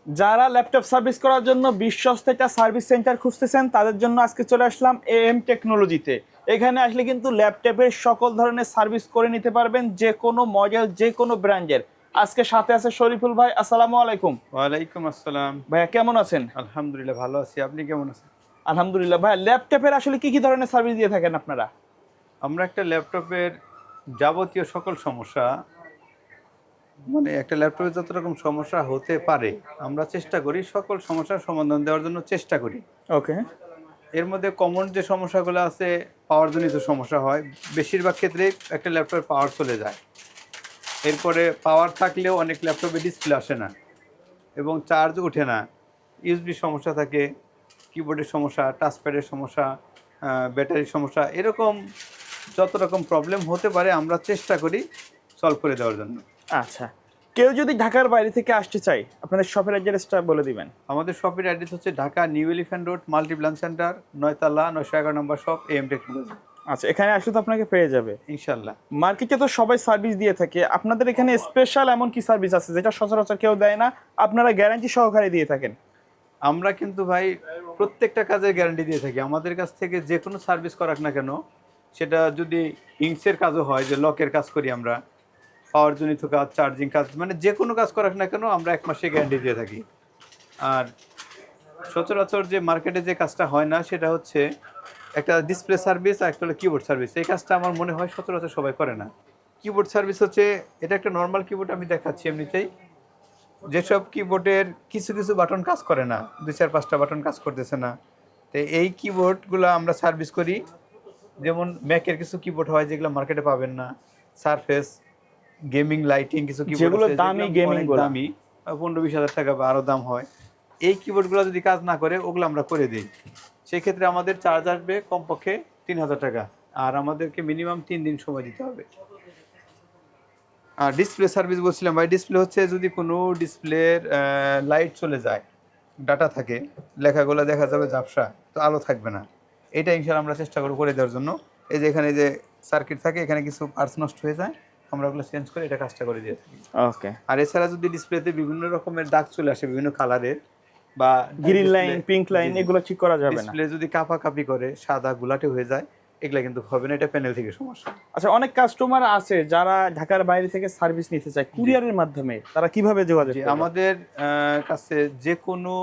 যারা laptop service করার জন্য বিশ্বস্ত একটা সার্ভিস সেন্টার খুঁজতেছেন তাদের জন্য আজকে চলে আসলাম এএম টেকনোলজিতে। এখানে আসলে কিন্তু ল্যাপটপের সকল ধরনের সার্ভিস করে নিতে পারবেন, যে কোনো মডেল, যে কোনো ব্র্যান্ডের। আজকে সাথে আছে শরীফুল ভাই। আসসালামু আলাইকুম। ওয়ালাইকুম আসসালাম। ভাইয়া কেমন আছেন? আলহামদুলিল্লাহ ভালো আছি। আপনি কেমন আছেন? আলহামদুলিল্লাহ। ভাইয়া ল্যাপটপের আসলে কি কি ধরনের সার্ভিস দিয়ে থাকেন আপনারা? আমরা একটা ল্যাপটপের যাবতীয় সকল সমস্যা, মানে একটা ল্যাপটপে যত রকম সমস্যা হতে পারে আমরা চেষ্টা করি সকল সমস্যার সমাধান দেওয়ার জন্য চেষ্টা করি। ওকে। এর মধ্যে কমন যে সমস্যাগুলো আছে, পাওয়ারজনিত সমস্যা হয় বেশিরভাগ ক্ষেত্রেই। একটা ল্যাপটপের পাওয়ার চলে যায়, এরপরে পাওয়ার থাকলেও অনেক ল্যাপটপে ডিসপ্লে আসে না এবং চার্জ ওঠে না। ইউএসবি সমস্যা থাকে, কিবোর্ডের সমস্যা, টাচপ্যাডের সমস্যা, ব্যাটারির সমস্যা, এরকম যত রকম প্রবলেম হতে পারে আমরা চেষ্টা করি সলভ করে দেওয়ার জন্য। আচ্ছা, কেউ যদি ঢাকার বাইরে থেকে আসতে চায় আপনাদের শপের অ্যাড্রেসটা বলে দিবেন। আমাদের শপের অ্যাড্রেস হচ্ছে Dhaka new elephant road, multiplan centre, 9তলা 911 নম্বর শপ, এএম টেকনোলজি। আচ্ছা, এখানে আসলে তো আপনাকে পেয়ে যাবে ইনশাল্লাহ। মার্কেটে। তো সবাই সার্ভিস দিয়ে থাকে, আপনাদের এখানে স্পেশাল এমন কি সার্ভিস আছে যেটা সচরাচর কেউ দেয় না, আপনারা গ্যারান্টি সহকারে দিয়ে থাকেন? আমরা কিন্তু ভাই প্রত্যেকটা কাজের গ্যারান্টি দিয়ে থাকি। আমাদের কাছ থেকে যে কোনো সার্ভিস করাক না কেন, সেটা যদি ইংসের কাজও হয়, যে লকের কাজ করি আমরা, পাওয়ারজনিত কাজ, চার্জিং কাজ, মানে যে কোনো কাজ করাক না কেন আমরা 1 মাসে গ্যারান্টি দিয়ে থাকি। আর সচরাচর যে মার্কেটে যে কাজটা হয় না সেটা হচ্ছে একটা ডিসপ্লে সার্ভিস আর একটা হলো কিবোর্ড সার্ভিস। এই কাজটা আমার মনে হয় সচরাচর সবাই করে না। কিবোর্ড সার্ভিস হচ্ছে, এটা একটা নর্মাল কিবোর্ড আমি দেখাচ্ছি এমনিতেই। যেসব কিবোর্ডের কিছু কিছু বাটন কাজ করে না, 2-4-5টা বাটন কাজ করতেছে না, তো এই কিবোর্ডগুলো আমরা সার্ভিস করি। যেমন ম্যাকের কিছু কিবোর্ড হয় যেগুলো মার্কেটে পাবেন না, সারফেস, গেমিং, লাইটিং কিছু কিবোর্ড যেগুলো আছে দামি যেগুলো গেমিং অনেক গুলা। দামি, 15-20 হাজার টাকা বা আরও দাম হয়। এই কিবোর্ডগুলো যদি কাজ না করে ওগুলো আমরা করে দিই। সেক্ষেত্রে আমাদের চার্জ আসবে কমপক্ষে 3,000 টাকা, আর আমাদেরকে মিনিমাম 3 দিন সময় দিতে হবে। আর ডিসপ্লে সার্ভিস বলছিলাম ভাই, ডিসপ্লে হচ্ছে যদি কোনো ডিসপ্লের লাইট চলে যায়, ডাটা থাকে, লেখাগুলো দেখা যাবে ঝাপসা, তো আলো থাকবে না, এটা ইনশাআল্লাহ আমরা চেষ্টা করব করে দেওয়ার জন্য। এই যে এখানে যে সার্কিট থাকে, এখানে কিছু পার্টস নষ্ট হয়ে যায়, আমরা ওগুলো চেঞ্জ করে এটা কাজটা করে দিয়ে থাকি। ওকে। আর এছাড়া যদি ডিসপ্লেতে বিভিন্ন রকমের দাগ চলে আসে বিভিন্ন কালারের, বা গ্রিন লাইন, পিঙ্ক লাইন, এগুলো ঠিক করা যাবে না? ডিসপ্লে যদি কাপাকাপি করে সাদা গুলাটে হয়ে যায়, এগুলা কিন্তু হবে না, এটা প্যানেল থেকে সমস্যা। আচ্ছা, অনেক কাস্টমার আছে যারা ঢাকার বাইরে থেকে সার্ভিস নিতে চায় কুরিয়ারের মাধ্যমে, তারা কিভাবে যোগাযোগ যে করবে? আমাদের কাছে যে কোনো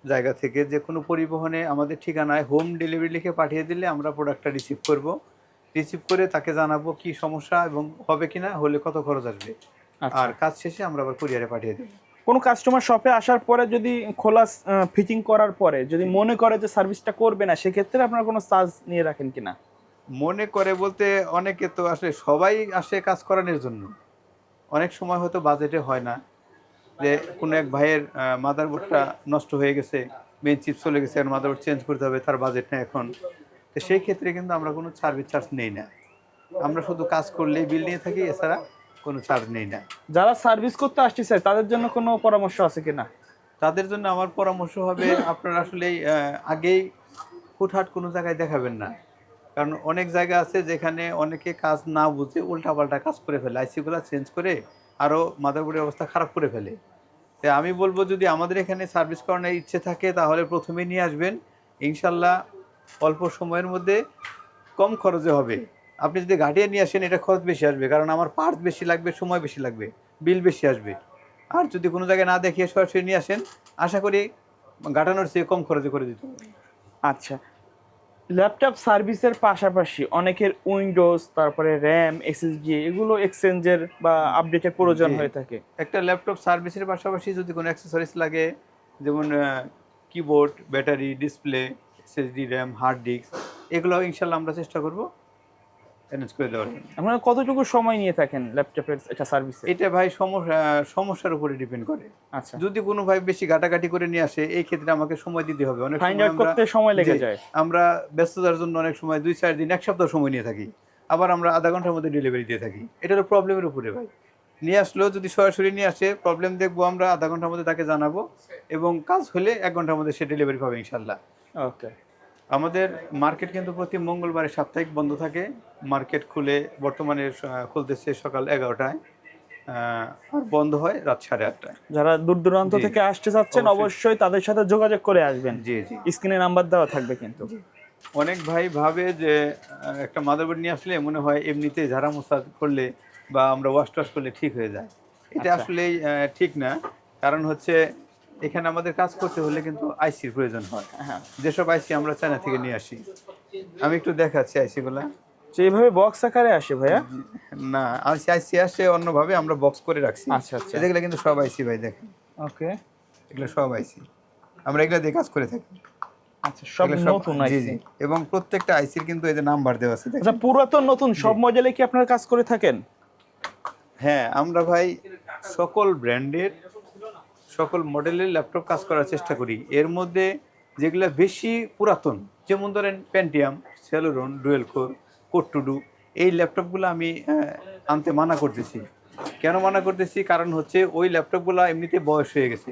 জায়গা থেকে যে কোনো পরিবহনে আমাদের ঠিকানায় হোম ডেলিভারি লিখে পাঠিয়ে দিলে আমরা প্রোডাক্টটা রিসিভ করব। রিসিভ করে তাকে জানাবো কি সমস্যা এবং হবে কিনা, হলে কত খরচ আসবে, আচ্ছা, আর কাজ শেষে আমরা আবার কুরিয়ারে পাঠিয়ে দেবো। কোনো কাস্টমার শপে আসার পরে যদি খোলা ফিটিং করার পরে যদি মনে করে যে সার্ভিসটা করবে না, সেক্ষেত্রে আপনারা কোনো চার্জ নিয়ে রাখেন কিনা? মনে করে বলতে, অনেকে তো আসলে সবাই আসে কাজ করানোর জন্য, অনেক সময় হয়তো বাজেটে হয় না, যে কোনো এক ভাইয়ের মাদারবোর্ডটা নষ্ট হয়ে গেছে, মেন চিপ চলে গেছে, আর মাদারবোর্ড চেঞ্জ করতে হবে, তার বাজেট নেই এখন, তো সেই ক্ষেত্রে কিন্তু আমরা কোনো সার্ভিস চার্জ নেই না। আমরা শুধু কাজ করলেই বিল নিয়ে থাকি, এছাড়া কোনো চার্জ নেই না। যারা সার্ভিস করতে আসতে চায় তাদের জন্য কোনো পরামর্শ আছে কিনা? তাদের জন্য আমার পরামর্শ হবে, আপনারা আসলেই আগেই হুটহাট কোনো জায়গায় দেখাবেন না। কারণ অনেক জায়গা আছে যেখানে অনেকে কাজ না বুঝে উল্টাপাল্টা কাজ করে ফেলে, আইসিগুলো চেঞ্জ করে আরও মাদারবোর্ডের অবস্থা খারাপ করে ফেলে। তাই আমি বলবো, যদি আমাদের এখানে সার্ভিস করানোর ইচ্ছে থাকে তাহলে প্রথমেই নিয়ে আসবেন, ইনশাল্লাহ অল্প সময়ের মধ্যে কম খরচে হবে। আপনি যদি গাড়িয়ে নিয়ে আসেন, এটা খরচ বেশি আসবে, কারণ আমার পার্টস বেশি লাগবে, সময় বেশি লাগবে, বিল বেশি আসবে। আর যদি কোনো জায়গায় না দেখিয়ে সরাসরি নিয়ে আসেন, আশা করি গাটানোর চেয়ে কম খরচে করে দিতে হবে। আচ্ছা, ল্যাপটপ সার্ভিসের পাশাপাশি অনেকের উইন্ডোজ, তারপরে র্যাম, এসএসডি এগুলো এক্সচেঞ্জের বা আপডেটের প্রয়োজন জি। হয়ে থাকে। একটা ল্যাপটপ সার্ভিসের পাশাপাশি যদি কোনো অ্যাক্সেসরিজ লাগে, যেমন keyboard, battery, display, SSD, RAM, hard disk, এগুলো ইনশাল্লাহ আমরা চেষ্টা করব অ্যারেঞ্জ করে দেওয়ার জন্য। আপনারা কতটুকু সময় নিয়ে থাকেন ল্যাপটপের এটা সার্ভিসে? এটা ভাই সমস্যার উপরে ডিপেন্ড করে। আচ্ছা, যদি কোনো ভাই বেশি ঘাটাঘাটি করে নিয়ে আসে, এই ক্ষেত্রে আমাকে সময় দিতে হবে। অনেক ফাইন্ড সময় আউট করতে সময় লেগে যায়। আমরা ব্যস্ততার জন্য অনেক সময় 2-4 দিন, 1 সপ্তাহ সময় নিয়ে থাকি। আবার আমরা আধা ঘন্টার মধ্যে ডেলিভারি দিয়ে থাকি। এটা হলো প্রবলেমের উপরে ভাই। নিয়ে আসলেও যদি সরাসরি নিয়ে আসে, প্রবলেম দেখবো আমরা, আধা ঘন্টার মধ্যে তাকে জানাবো, এবং কাজ হলে 1 ঘন্টার মধ্যে সে ডেলিভারি পাবে ইনশাল্লাহ। ওকে। আমাদের মার্কেট কিন্তু প্রতি মঙ্গলবারে সাপ্তাহিক বন্ধ থাকে। মার্কেট খুলে বর্তমানে খুলতেছে সকাল 11টায়। আর বন্ধ হয় রাত 8:30টায়। যারা দূর দূরান্ত জি। থেকে আসতে চাচ্ছেন অবশ্যই। অবশ্যই তাদের সাথে যোগাযোগ করে আসবেন। জি জি। স্ক্রিনে নাম্বার দেওয়া থাকবে কিন্তু। অনেক ভাই ভাবে যে একটা মাদারবোর্ড নিয়ে আসলে মনে হয় এমনিতে ঝাড়া মোছা করলে বা আমরা ওয়াশ টাশ করলে ঠিক হয়ে যায়। এটা আচ্ছা। আসলে ঠিক না। কারণ হচ্ছে এখানে আমাদের কাজ করতে হলে কিন্তু আইসির প্রয়োজন হয়। হ্যাঁ, যেসব আইসি আমরা চায়না থেকে নিয়ে আসি। আমি একটু দেখাচ্ছি আইসিগুলা। তো এইভাবে বক্স আকারে আসে ভাইয়া? না, আইসি আসে অন্যভাবে, আমরা বক্স করে রাখছি। আচ্ছা, আচ্ছা। এগুলো কিন্তু সব আইসি ভাই দেখেন। ওকে। এগুলো সব আইসি। আমরা এগুলো দিয়ে কাজ করে থাকি। আচ্ছা, সব এগুলো নতুন জি আইসি। জি। এবং প্রত্যেকটা আইসির কিন্তু এই যে নাম্বার দেওয়া আছে দেখেন। আচ্ছা, পুরাতন নতুন সব মডেলে কি আপনারা কাজ করে থাকেন? হ্যাঁ, আমরা ভাই সকল ব্র্যান্ডের সকল মডেলের ল্যাপটপ কাজ করার চেষ্টা করি। এর মধ্যে যেগুলো বেশি পুরাতন, যেমন ধরেন Pentium, Celeron, dual core, core to do, এই ল্যাপটপগুলো আমি আনতে মানা করতেছি। কেন মানা করতেছি? কারণ হচ্ছে ওই ল্যাপটপগুলো এমনিতে বয়স হয়ে গেছে,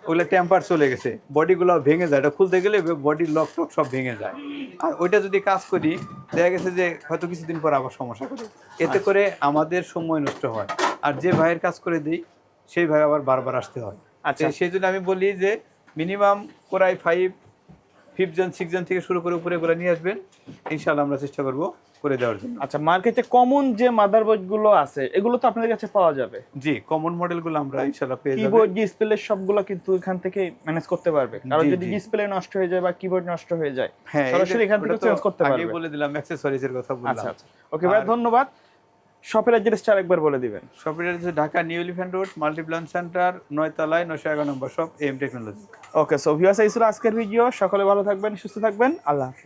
ওগুলো টেম্পার চলে গেছে, বডিগুলো ভেঙে যায়, এটা খুলতে গেলে বডির লক টক সব ভেঙে যায়। আর ওইটা যদি কাজ করি, দেখা গেছে যে হয়তো কিছুদিন পর আবার সমস্যা করে, এতে করে আমাদের সময় নষ্ট হয়। আর যে ভাইয়ের কাজ করে দিই সেই ভাই আবার বারবার আসতে হয়। আচ্ছা। সেই জন্য আমি বলি যে minimum core i 5th gen 6th gen থেকে শুরু করে উপরে এগুলো নিয়ে আসবেন, ইনশাআল্লাহ আমরা চেষ্টা করব করে দেওয়ার জন্য। আচ্ছা, মার্কেটে কমন যে মাদারবোর্ড গুলো আছে এগুলো তো আপনাদের কাছে পাওয়া যাবে। জি, কমন মডেলগুলো আমরা ইনশাআল্লাহ পেয়ে যাব। কিবোর্ড ডিসপ্লে সবগুলো কিন্তু এখান থেকে ম্যানেজ করতে পারবে। কারণ জি, যদি জি। ডিসপ্লে নষ্ট হয়ে যায় বা কিবোর্ড নষ্ট হয়ে যায়, হ্যাঁ, সরাসরি এখান থেকে চেঞ্জ করতে আগে পারবে। বলে দিলাম, অ্যাকসেসরিজ এর কথা বললাম। আচ্ছা আচ্ছা, ওকে ভাই, ধন্যবাদ। শপের অ্যাড্রেসটা আরেকবার বলে দিবেন। শপের address Dhaka new elephant road, multiplan centre, 9 তলায় 911 নম্বর শপ, এম টেকনোলজি। ওকে, সো ভিউয়ার্স, এই ছিল আজকের ভিডিও। সকলে ভালো থাকবেন, সুস্থ থাকবেন, আল্লাহ হাফেজ।